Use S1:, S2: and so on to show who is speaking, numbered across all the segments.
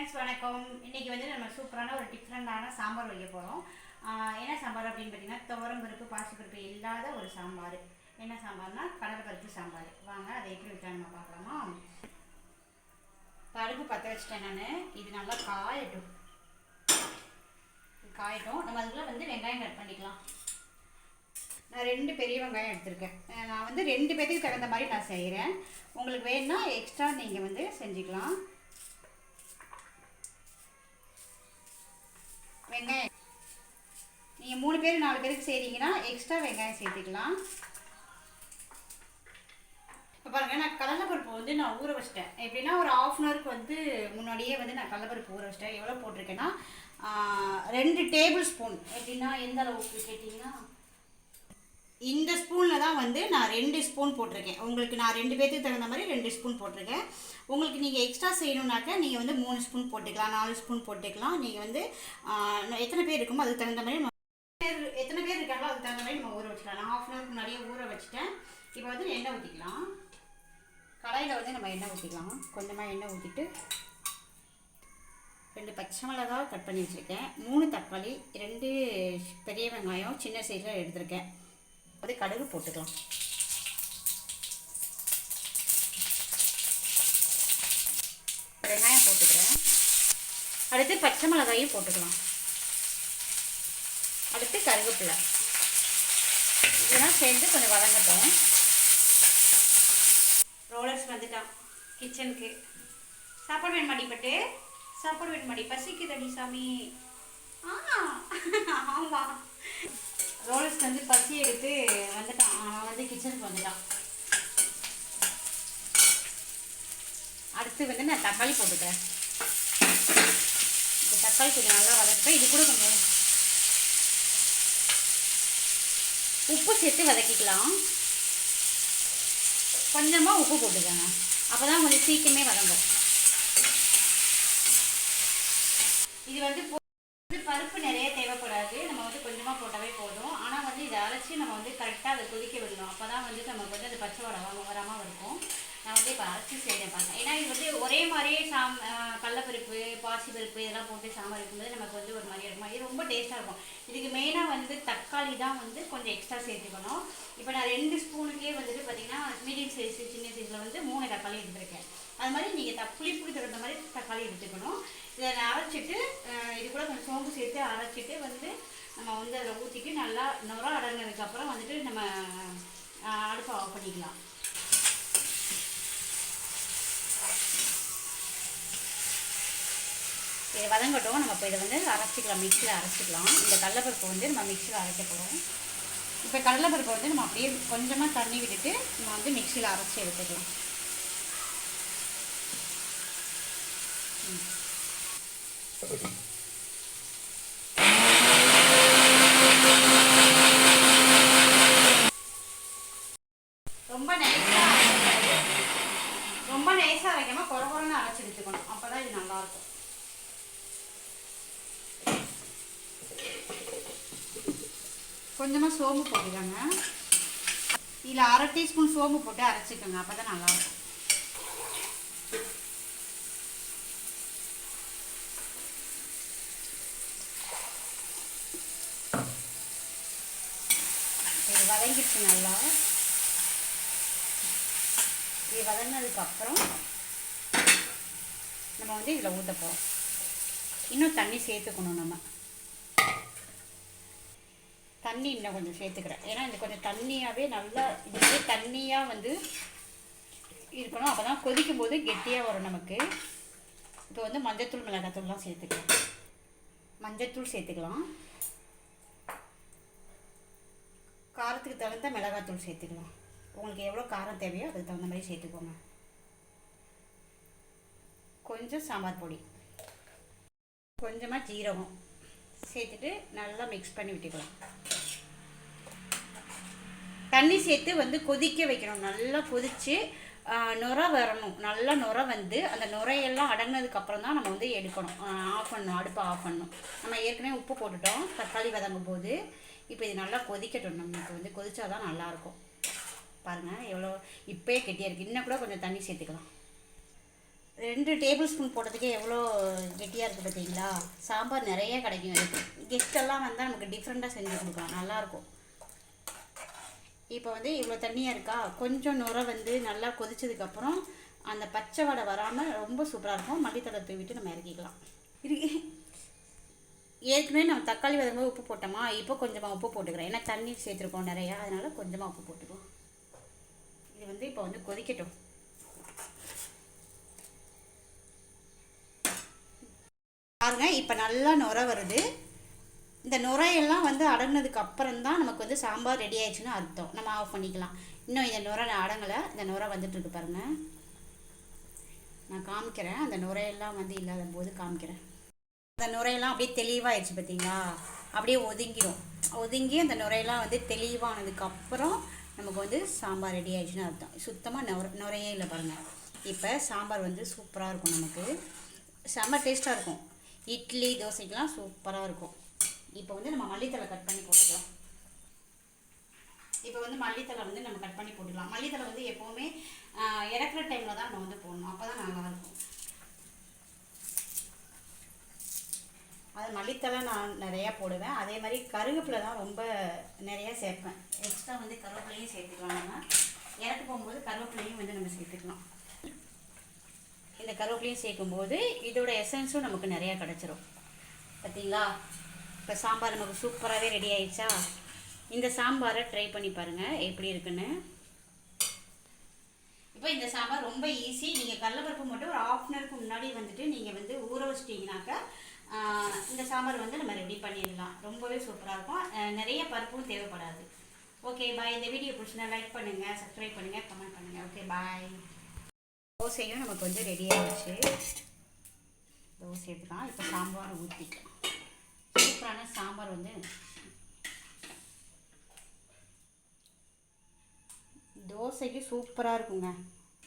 S1: Friends வணக்கம். இன்றைக்கி வந்து நம்ம சூப்பரான ஒரு டிஃப்ரெண்டான சாம்பார் வைக்க போகிறோம். என்ன சாம்பார் அப்படின்னு பார்த்தீங்கன்னா துவரம் பருப்பு பாசிப்பருப்பு இல்லாத ஒரு சாம்பார். என்ன சாம்பார்னா கடலை பருப்பு சாம்பார். வாங்க அதை எப்படி வைக்கலாம் நம்ம பார்க்கலாமா. பருப்பு பற்ற வச்சுட்டேன் நான். இது நல்லா காயட்டும். நம்ம அதுக்குள்ளே வந்து வெங்காயம் கட் பண்ணிக்கலாம். நான் 2 பெரிய வெங்காயம் எடுத்திருக்கேன். நான் வந்து 2 பேருக்கு தகுந்த மாதிரி நான் செய்கிறேன். உங்களுக்கு வேணும்னா எக்ஸ்ட்ரா நீங்கள் வந்து செஞ்சுக்கலாம். வெங்காயம் நீங்கள் 3 பேர் 4 பேருக்கு செய்கிறீங்கன்னா எக்ஸ்ட்ரா வெங்காயம் சேர்த்துக்கலாம். இப்போ பாருங்கள், நான் கடலைப்பருப்பு வந்து நான் ஊற வச்சிட்டேன். எப்படின்னா ஒரு 1/2 அன் ஹவருக்கு வந்து முன்னாடியே வந்து நான் கடலைப்பருப்பு ஊற வச்சிட்டேன். எவ்வளோ போட்டிருக்கேன்னா 2 டேபிள் ஸ்பூன். எப்படின்னா எந்த அளவுக்கு கேட்டிங்கன்னா இந்த ஸ்பூனில் தான் வந்து நான் 2 ஸ்பூன் போட்டிருக்கேன். உங்களுக்கு நான் 2 பேருக்கு தகுந்த மாதிரி 2 ஸ்பூன் போட்டிருக்கேன். உங்களுக்கு நீங்கள் எக்ஸ்ட்ரா செய்யணுன்னாக்கா நீங்கள் வந்து 3 ஸ்பூன் போட்டுக்கலாம், 4 ஸ்பூன் போட்டுக்கலாம். நீங்கள் வந்து எத்தனை பேர் இருக்குமோ அதுக்கு தகுந்த மாதிரி எத்தனை பேர் இருக்காங்களோ அதுக்கு தகுந்த மாதிரி நம்ம ஊற வச்சுக்கலாம். நான் 1/2 அன் ஹவருக்கு முன்னாடியே ஊற வச்சுட்டேன். இப்போ வந்து எண்ணெய் ஊற்றிக்கலாம். கடாயில் வந்து நம்ம எண்ணெய் ஊற்றிக்கலாம். கொஞ்சமாக எண்ணெய் ஊற்றிட்டு 2 பச்சை மிளகாய் கட் பண்ணி வச்சுருக்கேன், 3 தக்காளி, 2 பெரிய வெங்காயம் சின்ன சைஸில் எடுத்திருக்கேன். அது கடுகு போட்டுக்கலாம். வெங்காயம் போட்டுக்கிறேன். அடுத்து பச்சை மிளகாயும் போட்டுக்கலாம். அடுத்து கருவேப்பிலை. இதெல்லாம் சேர்ந்து கொஞ்சம் வதங்கட்டும். ரோலர்ஸ் வந்துட்டான் கிச்சனுக்கு. சாப்பாடு வேணுமாடிப்பட்டு சாப்பாடு வேணுமாடி, பசிக்குதடி சாமி. ஆமாம், ரோலர்ஸ் வந்து பசி எடுத்து வந்துட்டான். அவன் வந்து கிச்சனுக்கு வந்துட்டான். அடுத்து வந்து நான் தக்காளி போட்டுக்கிறேன். இந்த தக்காளி கொஞ்சம் நல்லா வதக்கிட்டேன். இது கூட கொஞ்சம் உப்பு சேர்த்து வதக்கிக்கலாம். கொஞ்சமாக உப்பு போட்டுக்கோங்க, அப்போ தான் கொஞ்சம் சீக்கிரமே வதங்கும். இது வந்து பருப்பு நிறைய தேவைப்படாது, நம்ம வந்து கொஞ்சமாக போட்டாவே போதும். ஆனால் வந்து இதை அரைச்சி நம்ம வந்து கரெக்டாக அதை கொதிக்க விடணும். அப்போ தான் வந்து நமக்கு வந்து அது பச்சை வராமல் இருக்கும். நான் வந்து இப்போ அரைச்சி செய்கிறேன் பார்த்தேன். ஏன்னா இது வந்து ஒரே மாதிரியே கடலைப்பருப்பு பாசிப்பருப்பு இதெல்லாம் போட்டு சாம்பார் வைக்கும்போது நமக்கு வந்து ஒரு மாதிரியாக இருக்கும். இது ரொம்ப டேஸ்ட்டாக இருக்கும். இதுக்கு மெயினாக வந்து தக்காளி தான் வந்து கொஞ்சம் எக்ஸ்ட்ரா சேர்த்துக்கணும். இப்போ நான் 2 ஸ்பூனுக்கே வந்துட்டு பார்த்தீங்கன்னா மீடியம் சைஸ் சின்ன சைஸில் வந்து 3 தக்காளி எடுத்துருக்கேன். அது மாதிரி நீங்கள் புளிப்புக்கு தகுந்த மாதிரி தக்காளி எடுத்துக்கணும். இதை அரைச்சிட்டு இது கூட கொஞ்சம் சோம்பு சேர்த்து அரைச்சிட்டு வந்து நம்ம வந்து அதில் ஊற்றிட்டு நல்லா நுர அடங்கினதுக்கப்புறம் வந்துட்டு நம்ம அடுப்பை ஆஃப் பண்ணிக்கலாம். இதை வதங்கட்டும். நம்ம இப்போ இதை வந்து அரைச்சிக்கலாம், மிக்சியில் அரைச்சிக்கலாம். இந்த கடலைப்பருப்பு வந்து நம்ம மிக்சியில் அரைக்க போகிறோம். இப்போ கடலைப்பருப்பை வந்து நம்ம அப்படியே கொஞ்சமாக தண்ணி விட்டுட்டு நம்ம வந்து மிக்சியில் அரைச்சி எடுத்துக்கலாம். ரொம்ப நைஸாக அரைக்காமல் குறன்னு அரைச்சி எடுத்துக்கணும். அப்போ தான் இது நல்லாயிருக்கும். கொஞ்சமாக சோம்பு போட்டுக்கோங்க. இதில் 1/2 டீஸ்பூன் சோம்பு போட்டு அரைச்சிக்கோங்க, அப்போ தான் நல்லாயிருக்கும். இது வதங்கிடுச்சு நல்லா. இது வதங்கினதுக்கப்புறம் நம்ம வந்து இதில் ஊற்ற போகிறோம். இன்னும் தண்ணி சேர்த்துக்கணும். நம்ம தண்ணி இன்னும் கொஞ்சம் சேர்த்துக்கிறேன். ஏன்னா இது கொஞ்சம் தண்ணியாகவே நல்லா இதுவே தண்ணியாக வந்து இருக்கணும். அப்போ தான் கொதிக்கும் போது கெட்டியாக வரும் நமக்கு. இப்போ வந்து மஞ்சத்தூள் மிளகாத்தூள்லாம் சேர்த்துக்கலாம். மஞ்சத்தூள் சேர்த்துக்கலாம். காரத்துக்கு தகுந்த மிளகாத்தூள் சேர்த்துக்கலாம். உங்களுக்கு எவ்வளோ காரம் தேவையோ அதுக்கு தகுந்த மாதிரி சேர்த்துக்கோங்க. கொஞ்சம் சாம்பார் பொடி, கொஞ்சமாக ஜீரகம் சேர்த்துட்டு நல்லா மிக்ஸ் பண்ணி விட்டுக்கலாம். தண்ணி சேர்த்து வந்து கொதிக்க வைக்கணும். நல்லா கொதித்து நுர வரணும். நல்லா நுர வந்து அந்த நுரையெல்லாம் அடங்கினதுக்கப்புறம் தான் நம்ம வந்து எடுக்கணும். ஆஃப் பண்ணணும், அடுப்பை ஆஃப் பண்ணணும். நம்ம ஏற்கனவே உப்பு போட்டுட்டோம் தக்காளி வதங்கும் போது. இப்போ இது நல்லா கொதிக்கட்டும். நமக்கு வந்து கொதிச்சா தான் நல்லாயிருக்கும். பாருங்கள் எவ்வளோ இப்போயே கெட்டியாக இருக்குது. இன்னும் கூட கொஞ்சம் தண்ணி சேர்த்துக்கலாம். 2 டேபிள் ஸ்பூன் போட்டதுக்கே எவ்வளோ கெட்டியாக இருக்குது பார்த்தீங்களா. சாம்பார் நிறைய கிடைக்கும். கெஸ்டெல்லாம் வந்தால் நமக்கு டிஃப்ரெண்ட்டாக செஞ்சு கொடுக்கலாம், நல்லாயிருக்கும். இப்போ வந்து இவ்வளோ தண்ணியாக இருக்கா, கொஞ்சம் நுரை வந்து நல்லா கொதிச்சதுக்கப்புறம் அந்த பச்சை வடை வராமல் ரொம்ப சூப்பராக இருக்கும். மல்லித்தலை தூவிட்டு நம்ம இறக்கிக்கலாம். ஏற்கனவே நம்ம தக்காளி வதங்கும்போது உப்பு போட்டோமா, இப்போ கொஞ்சமாக உப்பு போட்டுக்கிறேன். ஏன்னா தண்ணி சேர்த்துருக்கோம் நிறையா, அதனால் கொஞ்சமாக உப்பு போட்டுக்குவோம். இது வந்து இப்போ வந்து கொதிக்கட்டும். பாருங்க, இப்போ நல்லா நுரை வருது. இந்த நுரையெல்லாம் வந்து அடங்கினதுக்கு அப்புறம் தான் நமக்கு வந்து சாம்பார் ரெடி ஆயிடுச்சுன்னு அர்த்தம். நம்ம ஆஃப் பண்ணிக்கலாம். இன்னும் இந்த நுரை அடங்கலை, இந்த நுரை வந்துட்டுருக்கு பாருங்கள். நான் காமிக்கிறேன், அந்த நுரையெல்லாம் வந்து இல்லாத போது காமிக்கிறேன். அந்த நுரையெல்லாம் அப்படியே தெளிவாகிடுச்சு பார்த்தீங்களா, அப்படியே ஒதுங்கி அந்த நுரையெல்லாம் வந்து தெளிவானதுக்கப்புறம் நமக்கு வந்து சாம்பார் ரெடி ஆயிடுச்சுன்னு அர்த்தம். சுத்தமாக நுரையே இல்லை பாருங்கள். இப்போ சாம்பார் வந்து சூப்பராக இருக்கும், நமக்கு செம்ம டேஸ்ட்டாக இருக்கும். இட்லி தோசைக்கெலாம் சூப்பராக இருக்கும். இப்போ வந்து நம்ம மல்லித்தலை கட் பண்ணி போட்டுக்கலாம். இப்போ வந்து மல்லித்தலை வந்து நம்ம கட் பண்ணி போட்டுக்கலாம். மல்லித்தலை வந்து எப்போவுமே இறக்குற டைமில் தான் நம்ம வந்து போடணும், அப்போ தான் நல்லாயிருக்கும். அது மல்லித்தலை நான் நிறையா போடுவேன். அதே மாதிரி கருவேப்பிலை தான் ரொம்ப நிறையா சேர்ப்பேன். எக்ஸ்ட்ரா வந்து கருவேப்பிலையும் சேர்த்துக்கலாம். நம்ம இறக்க போகும்போது கருவேப்பிலையும் வந்து நம்ம சேர்த்துக்கலாம். இந்த கருவேப்பிலையும் சேர்க்கும்போது இதோட எசன்ஸும் நமக்கு நிறையா கிடச்சிரும் பார்த்தீங்களா. இப்போ சாம்பார் நமக்கு சூப்பராகவே ரெடி ஆயிடுச்சா. இந்த சாம்பாரை ட்ரை பண்ணி பாருங்கள் எப்படி இருக்குன்னு. இப்போ இந்த சாம்பார் ரொம்ப ஈஸி. நீங்கள் கடலைப்பருப்பு மட்டும் ஒரு ½ அன் முன்னாடி வந்துட்டு நீங்கள் வந்து ஊற வச்சிட்டிங்கனாக்கா இந்த சாம்பார் வந்து நம்ம ரெடி பண்ணிடலாம். ரொம்பவே சூப்பராக இருக்கும். நிறைய பருப்பும் தேவைப்படாது. Okay bye. இந்த வீடியோ பிடிச்சினா லைக் பண்ணுங்கள், சப்ஸ்கிரைப் பண்ணுங்கள், கமெண்ட் பண்ணுங்கள். Okay bye. தோசையும் நமக்கு வந்து ரெடி ஆகிடுச்சு. தோசை எடுத்துக்கலாம். இப்போ சாம்பார் ஊற்றிக்கலாம். சூப்பரான சாம்பார் வந்து தோசைக்கு சூப்பராக இருக்குங்க.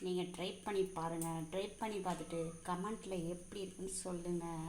S1: நீங்கள் ட்ரை பண்ணி பாருங்கள். ட்ரை பண்ணி பார்த்துட்டு கமெண்ட்டில் எப்படி இருக்குன்னு சொல்லுங்கள்.